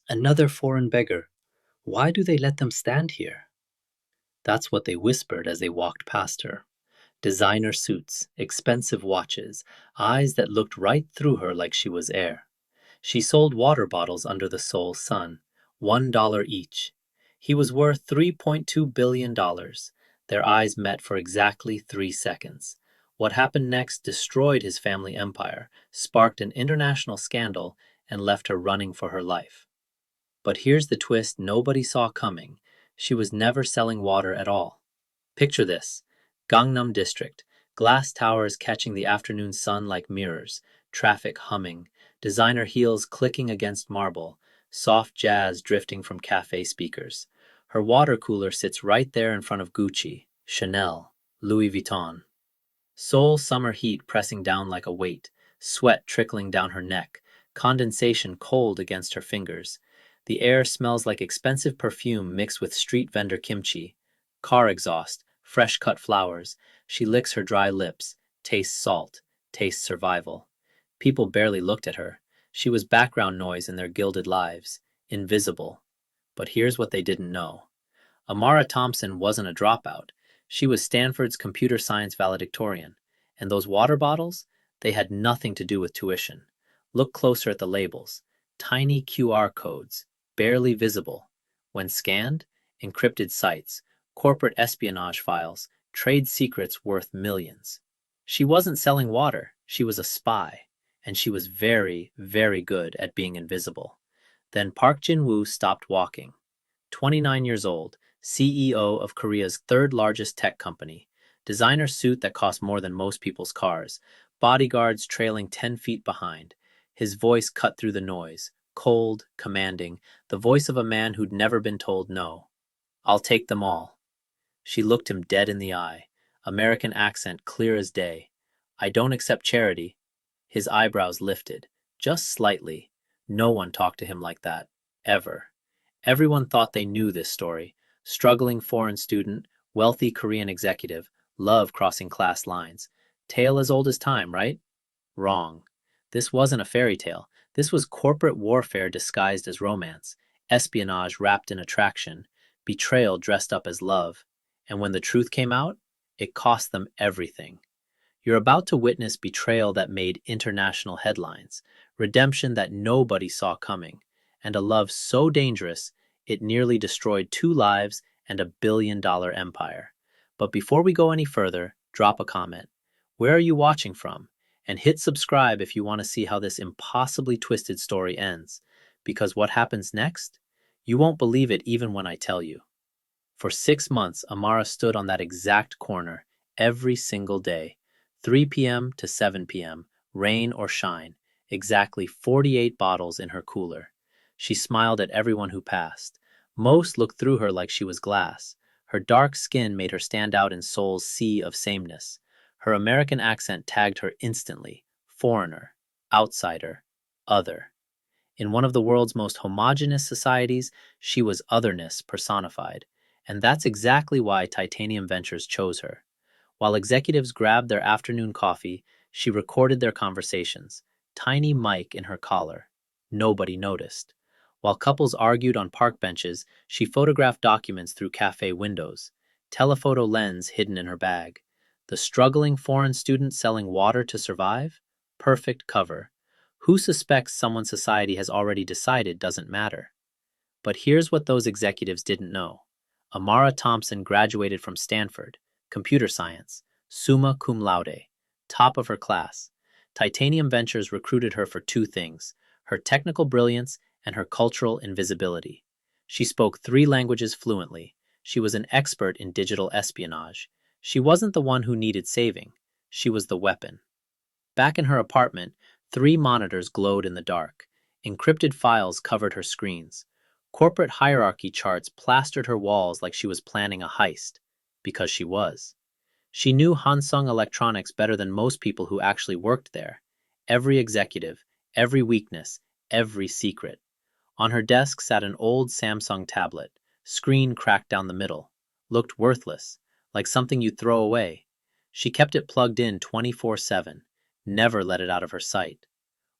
Another foreign beggar. Why do they let them stand here? That's what they whispered as they walked past her. Designer suits, expensive watches, eyes that looked right through her like she was air. She sold water bottles under the Seoul sun, $1 each. He was worth $3.2 billion. Their eyes met for exactly 3 seconds. What happened next destroyed his family empire, sparked an international scandal, and left her running for her life. But here's the twist nobody saw coming. She was never selling water at all. Picture this: Gangnam district, glass towers catching the afternoon sun like mirrors, traffic humming, designer heels clicking against marble, soft jazz drifting from cafe speakers. Her water cooler sits right there in front of Gucci, Chanel, Louis Vuitton. Seoul summer heat pressing down like a weight, sweat trickling down her neck, condensation cold against her fingers. The air smells like expensive perfume mixed with street vendor kimchi. Car exhaust, fresh cut flowers. She licks her dry lips, tastes salt, tastes survival. People barely looked at her. She was background noise in their gilded lives, invisible. But here's what they didn't know. Amara Thompson wasn't a dropout. She was Stanford's computer science valedictorian. And those water bottles? They had nothing to do with tuition. Look closer at the labels. Tiny QR codes, barely visible. When scanned, encrypted sites, corporate espionage files, trade secrets worth millions. She wasn't selling water, she was a spy. And she was very, very good at being invisible. Then Park Jin-woo stopped walking. 29 years old, CEO of Korea's third largest tech company, designer suit that cost more than most people's cars, bodyguards trailing 10 feet behind. His voice cut through the noise, cold, commanding, the voice of a man who'd never been told no. I'll take them all. She looked him dead in the eye, American accent clear as day. I don't accept charity. His eyebrows lifted, just slightly. No one talked to him like that, ever. Everyone thought they knew this story. Struggling foreign student, wealthy Korean executive, love crossing class lines. Tale as old as time, right? Wrong. This wasn't a fairy tale. This was corporate warfare disguised as romance, espionage wrapped in attraction, betrayal dressed up as love. And when the truth came out, it cost them everything. You're about to witness betrayal that made international headlines, redemption that nobody saw coming, and a love so dangerous it nearly destroyed 2 lives and $1 billion empire. But before we go any further, drop a comment. Where are you watching from? And hit subscribe if you want to see how this impossibly twisted story ends. Because what happens next? You won't believe it even when I tell you. For 6 months, Amara stood on that exact corner every single day, 3 p.m. to 7 p.m., rain or shine, exactly 48 bottles in her cooler. She smiled at everyone who passed. Most looked through her like she was glass. Her dark skin made her stand out in Seoul's sea of sameness. Her American accent tagged her instantly: foreigner, outsider, other. In one of the world's most homogeneous societies, she was otherness personified. And that's exactly why Titanium Ventures chose her. While executives grabbed their afternoon coffee, she recorded their conversations. Tiny mic in her collar. Nobody noticed. While couples argued on park benches, she photographed documents through cafe windows. Telephoto lens hidden in her bag. The struggling foreign student selling water to survive? Perfect cover. Who suspects someone society has already decided doesn't matter? But here's what those executives didn't know. Amara Thompson graduated from Stanford Computer Science, summa cum laude, top of her class. Titanium Ventures recruited her for two things: her technical brilliance and her cultural invisibility. She spoke 3 languages fluently. She was an expert in digital espionage. She wasn't the one who needed saving. She was the weapon. Back in her apartment, 3 monitors glowed in the dark. Encrypted files covered her screens. Corporate hierarchy charts plastered her walls like she was planning a heist. Because she was. She knew Hansung Electronics better than most people who actually worked there. Every executive, every weakness, every secret. On her desk sat an old Samsung tablet, screen cracked down the middle. Looked worthless, like something you'd throw away. She kept it plugged in 24/7, never let it out of her sight.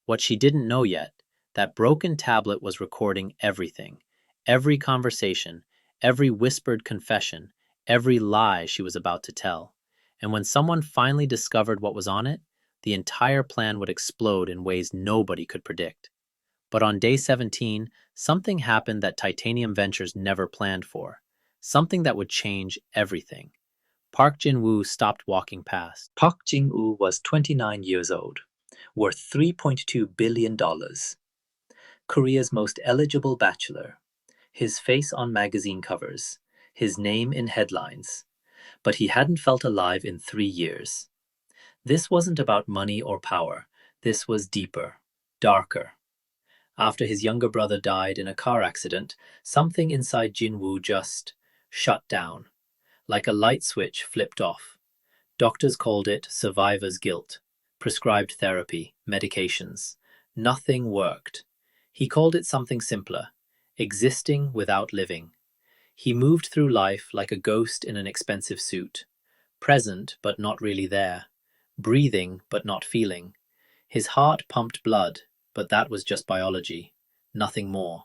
What she didn't know yet, That broken tablet was recording everything, every conversation, every whispered confession, every lie she was about to tell. And when someone finally discovered what was on it, the entire plan would explode in ways nobody could predict. But on day 17, something happened that Titanium Ventures never planned for. Something that would change everything. Park Jin-woo stopped walking past. Park Jin-woo was 29 years old, worth $3.2 billion. Korea's most eligible bachelor. His face on magazine covers, his name in headlines. But he hadn't felt alive in 3 years. This wasn't about money or power. This was deeper, darker. After his younger brother died in a car accident, something inside Jin-woo just shut down, like a light switch flipped off. Doctors called it survivor's guilt, prescribed therapy, medications. Nothing worked. He called it something simpler, existing without living. He moved through life like a ghost in an expensive suit, present but not really there, breathing but not feeling. His heart pumped blood, but that was just biology, nothing more.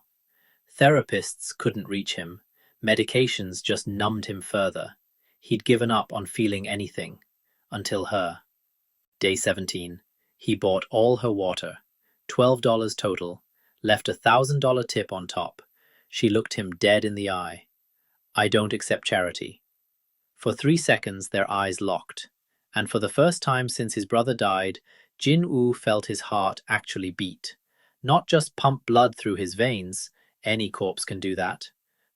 Therapists couldn't reach him. Medications just numbed him further. He'd given up on feeling anything, until her. Day 17. He bought all her water, $12 total, left a $1,000 tip on top. She looked him dead in the eye. I don't accept charity. For 3 seconds their eyes locked, and for the first time since his brother died, Jin-woo felt his heart actually beat. Not just pump blood through his veins, any corpse can do that,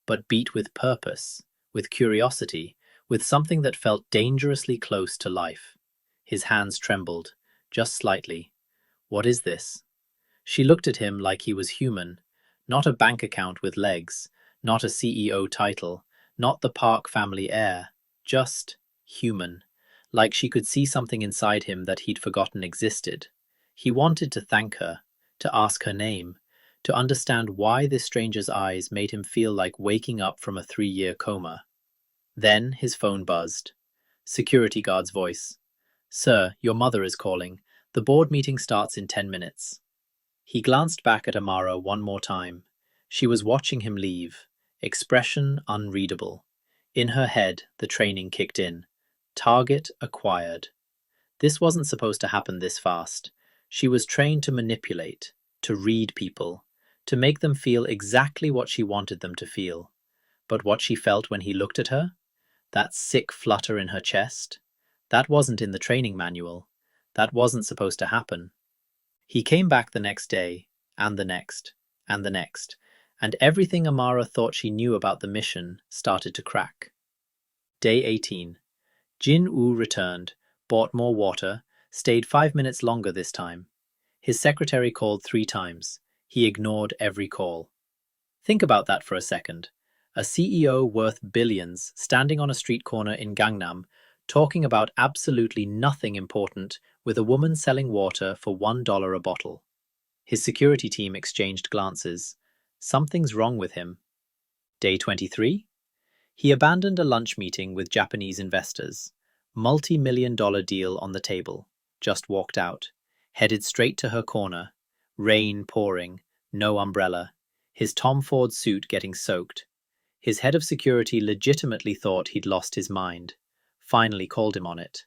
but beat with purpose, with curiosity, with something that felt dangerously close to life. His hands trembled, just slightly. What is this? She looked at him like he was human, not a bank account with legs, not a CEO title, not the Park family heir, just human, like she could see something inside him that he'd forgotten existed. He wanted to thank her, to ask her name, to understand why this stranger's eyes made him feel like waking up from a 3-year coma. Then his phone buzzed. Security guard's voice. Sir, your mother is calling. The board meeting starts in 10 minutes. He glanced back at Amara one more time. She was watching him leave, expression unreadable. In her head, the training kicked in. Target acquired. This wasn't supposed to happen this fast. She was trained to manipulate, to read people, to make them feel exactly what she wanted them to feel. But what she felt when he looked at her? That sick flutter in her chest? That wasn't in the training manual. That wasn't supposed to happen. He came back the next day, and the next, and the next, and everything Amara thought she knew about the mission started to crack. Day 18. Jin-woo returned, bought more water, stayed 5 minutes longer this time. His secretary called 3 times. He ignored every call. Think about that for a second. A CEO worth billions standing on a street corner in Gangnam, talking about absolutely nothing important with a woman selling water for $1 a bottle. His security team exchanged glances. Something's wrong with him. Day 23. He abandoned a lunch meeting with Japanese investors. Multi-million-dollar deal on the table. Just walked out. Headed straight to her corner. Rain pouring. No umbrella. His Tom Ford suit getting soaked. His head of security legitimately thought he'd lost his mind. Finally called him on it.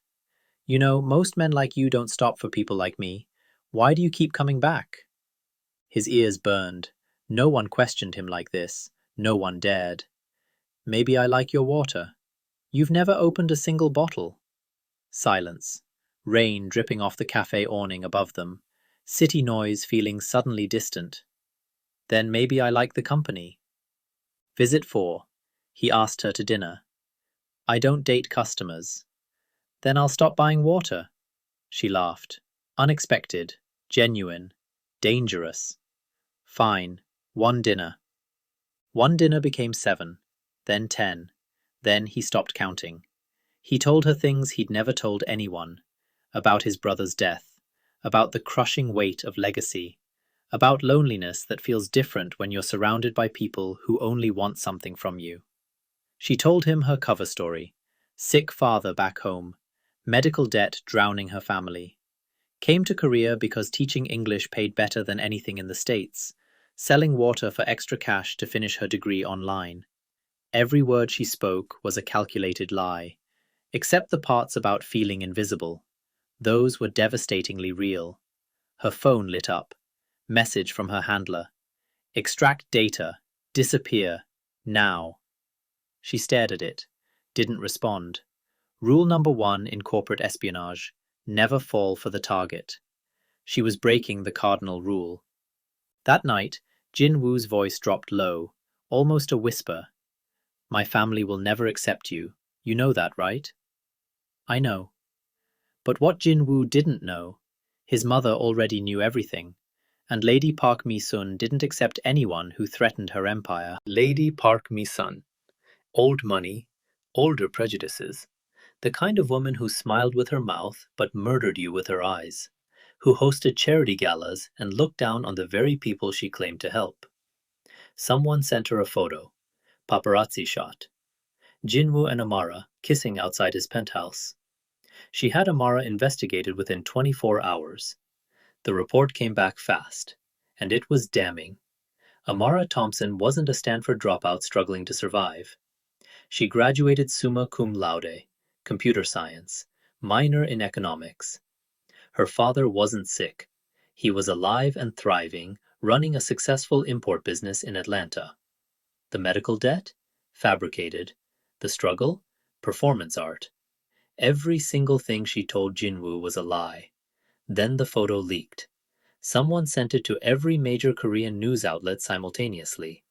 You know, most men like you don't stop for people like me. Why do you keep coming back? His ears burned. No one questioned him like this. No one dared. Maybe I like your water. You've never opened a single bottle. Silence. Rain dripping off the cafe awning above them. City noise feeling suddenly distant. Then maybe I like the company. Visit 4. He asked her to dinner. I don't date customers. Then I'll stop buying water. She laughed. Unexpected, genuine, dangerous. Fine, 1 dinner. 1 dinner became 7, then 10. Then he stopped counting. He told her things he'd never told anyone. About his brother's death, about the crushing weight of legacy, about loneliness that feels different when you're surrounded by people who only want something from you. She told him her cover story. Sick father back home. Medical debt drowning her family. Came to Korea because teaching English paid better than anything in the States, selling water for extra cash to finish her degree online. Every word she spoke was a calculated lie, except the parts about feeling invisible. Those were devastatingly real. Her phone lit up. Message from her handler. Extract data. Disappear. Now. She stared at it. Didn't respond. Rule number 1 in corporate espionage. Never fall for the target. She was breaking the cardinal rule. That night, Jin-woo's voice dropped low, almost a whisper. My family will never accept you. You know that, right? I know. But what Jin-woo didn't know, his mother already knew everything, and Lady Park Mi-sun didn't accept anyone who threatened her empire. Lady Park Mi-sun. Old money, older prejudices. The kind of woman who smiled with her mouth but murdered you with her eyes, who hosted charity galas and looked down on the very people she claimed to help. Someone sent her a photo, paparazzi shot. Jin-woo and Amara kissing outside his penthouse. She had Amara investigated within 24 hours. The report came back fast, and it was damning. Amara Thompson wasn't a Stanford dropout struggling to survive. She graduated summa cum laude, computer science, minor in economics. Her father wasn't sick. He was alive and thriving, running a successful import business in Atlanta. The medical debt? Fabricated. The struggle? Performance art. Every single thing she told Jin-woo was a lie. Then the photo leaked. Someone sent it to every major Korean news outlet simultaneously.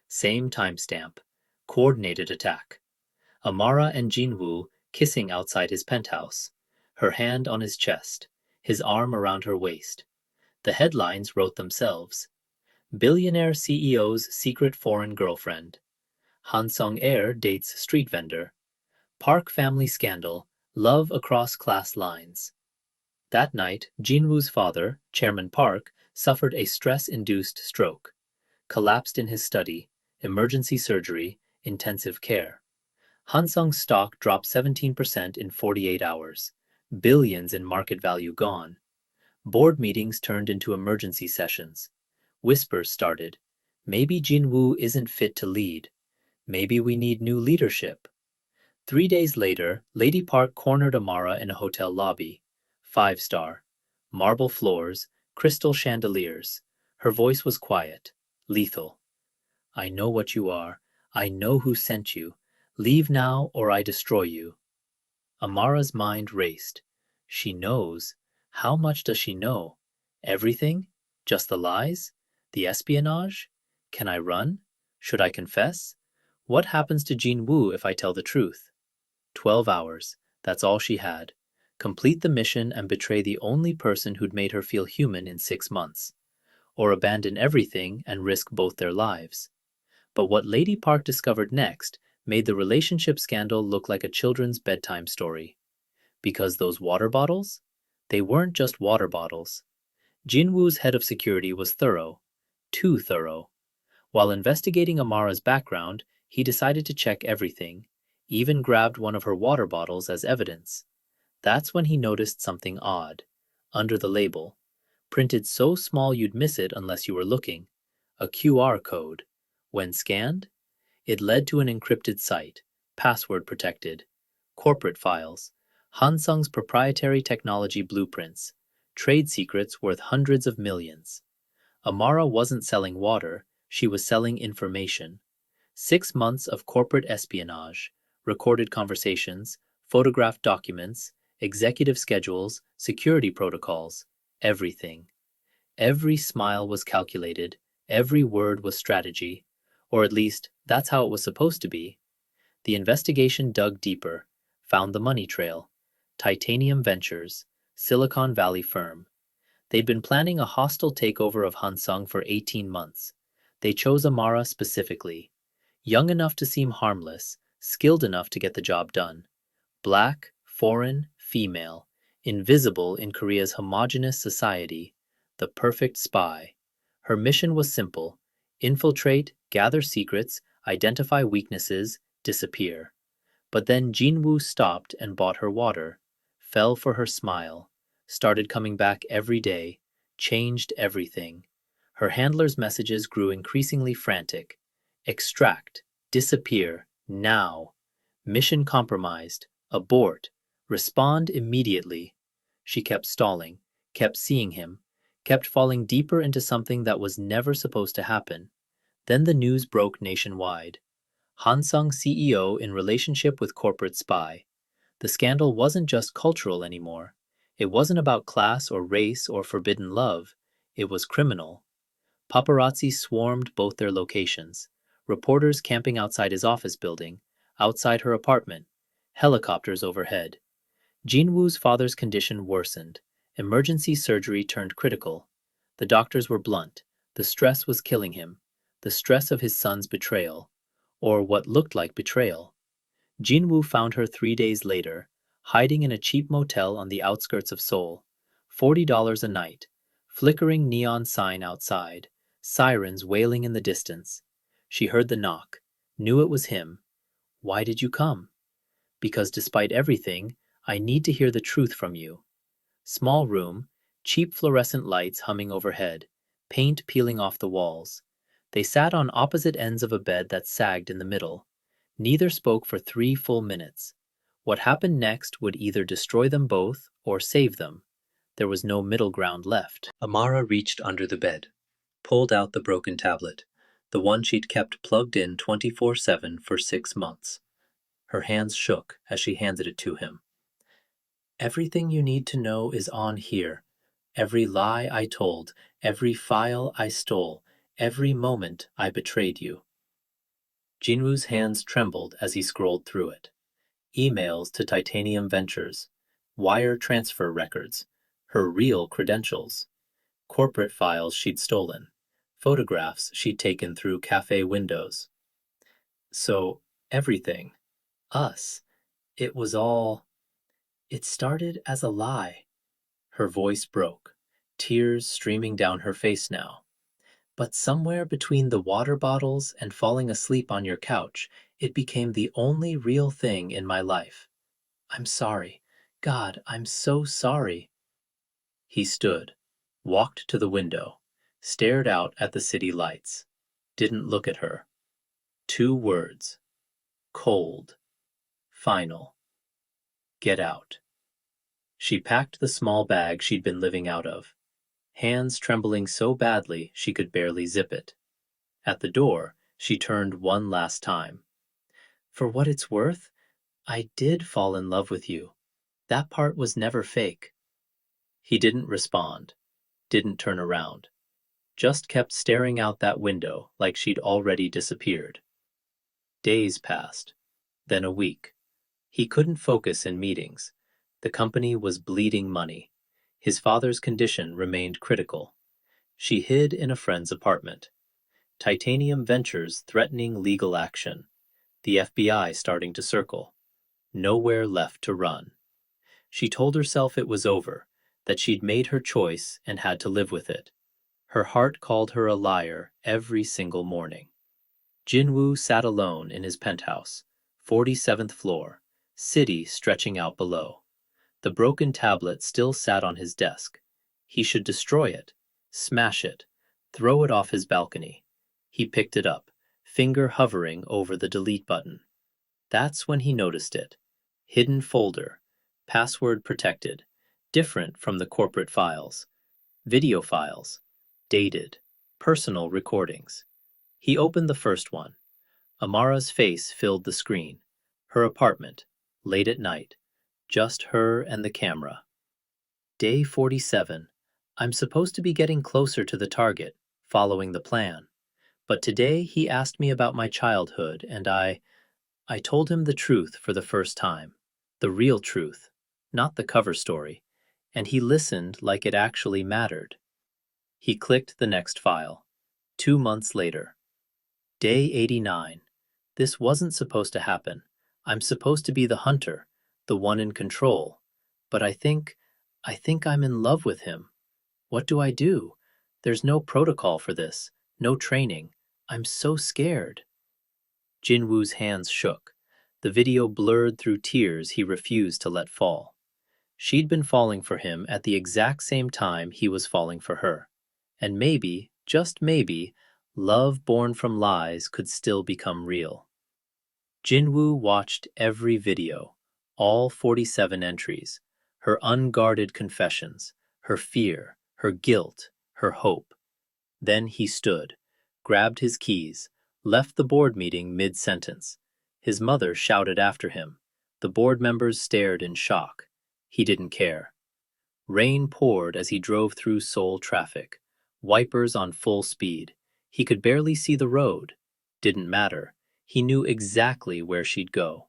Same timestamp. Coordinated attack. Amara and Jin-woo kissing outside his penthouse, her hand on his chest, his arm around her waist. The headlines wrote themselves. Billionaire CEO's secret foreign girlfriend. Hansung heir dates street vendor. Park family scandal, love across class lines. That night, Jin-woo's father, Chairman Park, suffered a stress-induced stroke. Collapsed in his study, emergency surgery, intensive care. Hansung's stock dropped 17% in 48 hours. Billions in market value gone. Board meetings turned into emergency sessions. Whispers started. Maybe Jin-woo isn't fit to lead. Maybe we need new leadership. 3 days later, Lady Park cornered Amara in a hotel lobby. 5-star. Marble floors, crystal chandeliers. Her voice was quiet, lethal. I know what you are. I know who sent you. Leave now or I destroy you. Amara's mind raced. She knows. How much does she know? Everything? Just the lies? The espionage? Can I run? Should I confess? What happens to Jin-woo if I tell the truth? 12 hours. That's all she had. Complete the mission and betray the only person who'd made her feel human in 6 months. Or abandon everything and risk both their lives. But what Lady Park discovered next made the relationship scandal look like a children's bedtime story. Because those water bottles? They weren't just water bottles. Jin-woo's head of security was thorough. Too thorough. While investigating Amara's background, he decided to check everything, even grabbed one of her water bottles as evidence. That's when he noticed something odd. Under the label, printed so small you'd miss it unless you were looking, a QR code. When scanned, it led to an encrypted site, password protected, corporate files, Hansung's proprietary technology blueprints, trade secrets worth hundreds of millions. Amara wasn't selling water, she was selling information. 6 months of corporate espionage, recorded conversations, photographed documents, executive schedules, security protocols, everything. Every smile was calculated, every word was strategy, or at least that's how it was supposed to be. The investigation dug deeper, found the money trail. Titanium Ventures, Silicon Valley firm. They'd been planning a hostile takeover of Hansung for 18 months. They chose Amara specifically. Young enough to seem harmless, skilled enough to get the job done. Black, foreign, female, invisible in Korea's homogeneous society. The perfect spy. Her mission was simple. Infiltrate, gather secrets, identify weaknesses, disappear. But then Jin-woo stopped and bought her water, fell for her smile, started coming back every day, changed everything. Her handler's messages grew increasingly frantic. Extract, disappear, now. Mission compromised, abort, respond immediately. She kept stalling, kept seeing him, kept falling deeper into something that was never supposed to happen. Then the news broke nationwide. Hansung CEO in relationship with corporate spy. The scandal wasn't just cultural anymore. It wasn't about class or race or forbidden love. It was criminal. Paparazzi swarmed both their locations. Reporters camping outside his office building, outside her apartment, helicopters overhead. Jin-woo's father's condition worsened. Emergency surgery turned critical. The doctors were blunt. The stress was killing him. The stress of his son's betrayal. Or what looked like betrayal. Jin-woo found her 3 days later, hiding in a cheap motel on the outskirts of Seoul. $40 a night. Flickering neon sign outside. Sirens wailing in the distance. She heard the knock. Knew it was him. Why did you come? Because despite everything, I need to hear the truth from you. Small room, cheap fluorescent lights humming overhead, paint peeling off the walls. They sat on opposite ends of a bed that sagged in the middle. Neither spoke for 3 full minutes. What happened next would either destroy them both or save them. There was no middle ground left. Amara reached under the bed, pulled out the broken tablet, the one she'd kept plugged in 24/7 for 6 months. Her hands shook as she handed it to him. Everything you need to know is on here. Every lie I told, every file I stole, every moment I betrayed you. Jinwoo's hands trembled as he scrolled through it. Emails to Titanium Ventures, wire transfer records, her real credentials, corporate files she'd stolen, photographs she'd taken through cafe windows. So, everything, us, it was all... It started as a lie. Her voice broke, tears streaming down her face now. But somewhere between the water bottles and falling asleep on your couch, it became the only real thing in my life. I'm sorry. God, I'm so sorry. He stood, walked to the window, stared out at the city lights, didn't look at her. 2 words. Cold. Final. Get out. She packed the small bag she'd been living out of, hands trembling so badly she could barely zip it. At the door, she turned one last time. For what it's worth, I did fall in love with you. That part was never fake. He didn't respond, didn't turn around, just kept staring out that window like she'd already disappeared. Days passed, then a week. He couldn't focus in meetings. The company was bleeding money. His father's condition remained critical. She hid in a friend's apartment. Titanium Ventures threatening legal action. The FBI starting to circle. Nowhere left to run. She told herself it was over, that she'd made her choice and had to live with it. Her heart called her a liar every single morning. Jin-woo sat alone in his penthouse, 47th floor, city stretching out below. The broken tablet still sat on his desk. He should destroy it, smash it, throw it off his balcony. He picked it up, finger hovering over the delete button. That's when he noticed it. Hidden folder, password protected, different from the corporate files. Video files, dated, personal recordings. He opened the first one. Amara's face filled the screen. Her apartment, late at night. Just her and the camera. Day 47. I'm supposed to be getting closer to the target, following the plan. But today he asked me about my childhood, and I told him the truth for the first time. The real truth, not the cover story. And he listened like it actually mattered. He clicked the next file. 2 months later. Day 89. This wasn't supposed to happen. I'm supposed to be the hunter, the one in control. But I think I'm in love with him. What do I do? There's no protocol for this, no training. I'm so scared. Jin-woo's hands shook. The video blurred through tears he refused to let fall. She'd been falling for him at the exact same time he was falling for her. And maybe, just maybe, love born from lies could still become real. Jin-woo watched every video, all 47 entries, her unguarded confessions, her fear, her guilt, her hope. Then he stood, grabbed his keys, left the board meeting mid-sentence. His mother shouted after him. The board members stared in shock. He didn't care. Rain poured as he drove through Seoul traffic, wipers on full speed. He could barely see the road. Didn't matter. He knew exactly where she'd go.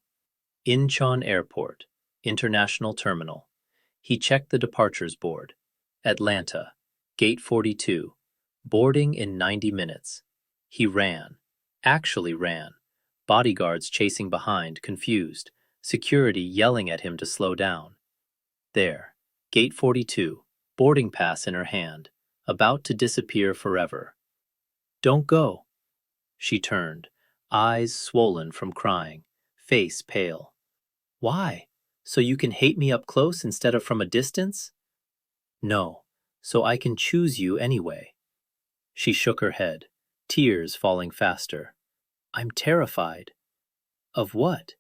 Incheon Airport, International Terminal. He checked the departures board. Atlanta, Gate 42. Boarding in 90 minutes. He ran. Actually ran. Bodyguards chasing behind, confused. Security yelling at him to slow down. There. Gate 42. Boarding pass in her hand. About to disappear forever. Don't go. She turned, eyes swollen from crying, face pale. Why? So you can hate me up close instead of from a distance? No, so I can choose you anyway. She shook her head, tears falling faster. I'm terrified. Of what?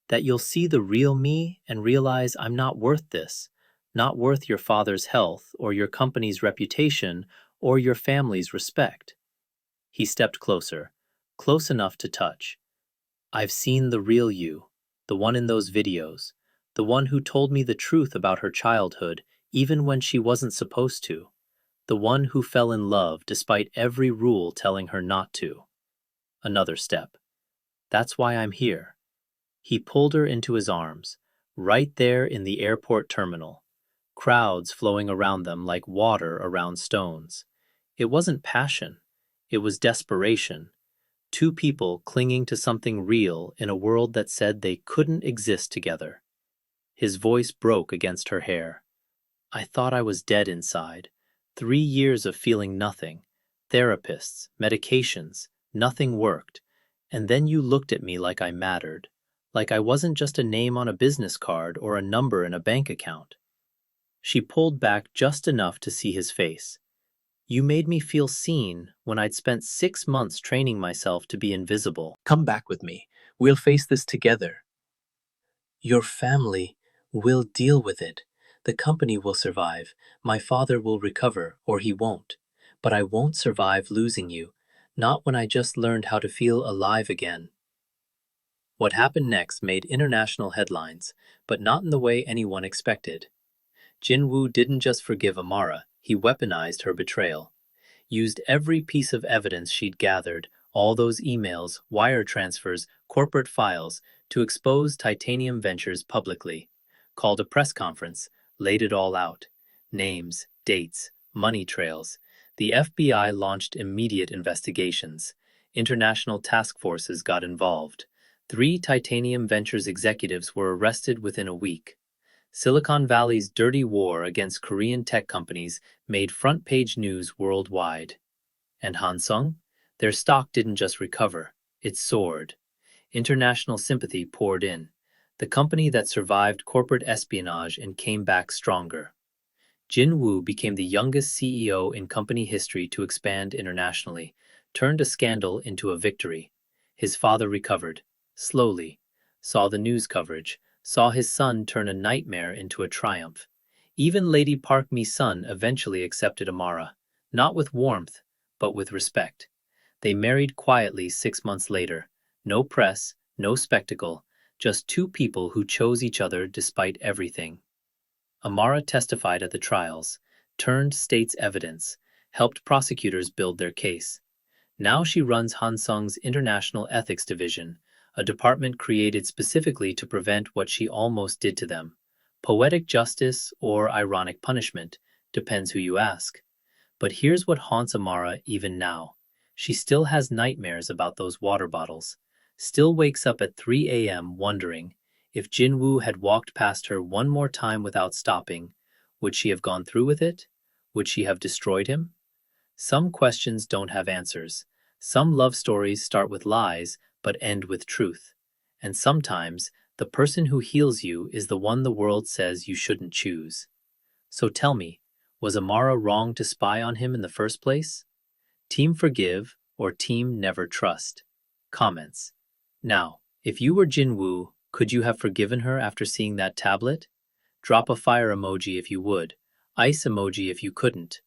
That you'll see the real me and realize I'm not worth this, not worth your father's health or your company's reputation or your family's respect. He stepped closer, close enough to touch. I've seen the real you, the one in those videos, the one who told me the truth about her childhood even when she wasn't supposed to, the one who fell in love despite every rule telling her not to. Another step. That's why I'm here. He pulled her into his arms, right there in the airport terminal, crowds flowing around them like water around stones. It wasn't passion, it was desperation. Two people clinging to something real in a world that said they couldn't exist together. His voice broke against her hair. I thought I was dead inside. 3 years of feeling nothing. Therapists, medications, nothing worked. And then you looked at me like I mattered. Like I wasn't just a name on a business card or a number in a bank account. She pulled back just enough to see his face. You made me feel seen when I'd spent 6 months training myself to be invisible. Come back with me. We'll face this together. Your family will deal with it. The company will survive. My father will recover, or he won't. But I won't survive losing you. Not when I just learned how to feel alive again. What happened next made international headlines, but not in the way anyone expected. Jin-woo didn't just forgive Amara, he weaponized her betrayal. Used every piece of evidence she'd gathered, all those emails, wire transfers, corporate files, to expose Titanium Ventures publicly. Called a press conference, laid it all out. Names, dates, money trails. The FBI launched immediate investigations. International task forces got involved. 3 Titanium Ventures executives were arrested within a week. Silicon Valley's dirty war against Korean tech companies made front-page news worldwide. And Hansung? Their stock didn't just recover, it soared. International sympathy poured in. The company that survived corporate espionage and came back stronger. Jin-woo became the youngest CEO in company history to expand internationally, turned a scandal into a victory. His father recovered, slowly, saw the news coverage, saw his son turn a nightmare into a triumph. Even Lady Park Mi-sun eventually accepted Amara, not with warmth, but with respect. They married quietly 6 months later. No press, no spectacle, just 2 people who chose each other despite everything. Amara testified at the trials, turned state's evidence, helped prosecutors build their case. Now she runs Hansung's International Ethics Division, a department created specifically to prevent what she almost did to them. Poetic justice or ironic punishment, depends who you ask. But here's what haunts Amara even now. She still has nightmares about those water bottles, still wakes up at 3 a.m. wondering, if Jin-woo had walked past her one more time without stopping, would she have gone through with it? Would she have destroyed him? Some questions don't have answers. Some love stories start with lies, but end with truth. And sometimes, The person who heals you is the one the world says you shouldn't choose. So tell me, was Amara wrong to spy on him in the first place? Team forgive or team never trust? Comments. Now, if you were Jin-woo, could you have forgiven her after seeing that tablet? Drop a fire emoji if you would, ice emoji if you couldn't.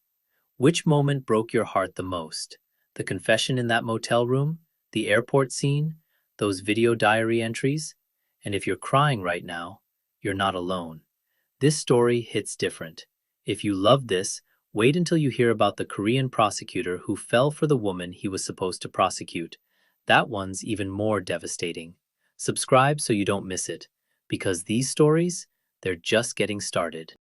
Which moment broke your heart the most? The confession in that motel room? The airport scene? Those video diary entries? And if you're crying right now, you're not alone. This story hits different. If you love this, wait until you hear about the Korean prosecutor who fell for the woman he was supposed to prosecute. That one's even more devastating. Subscribe so you don't miss it, because these stories, they're just getting started.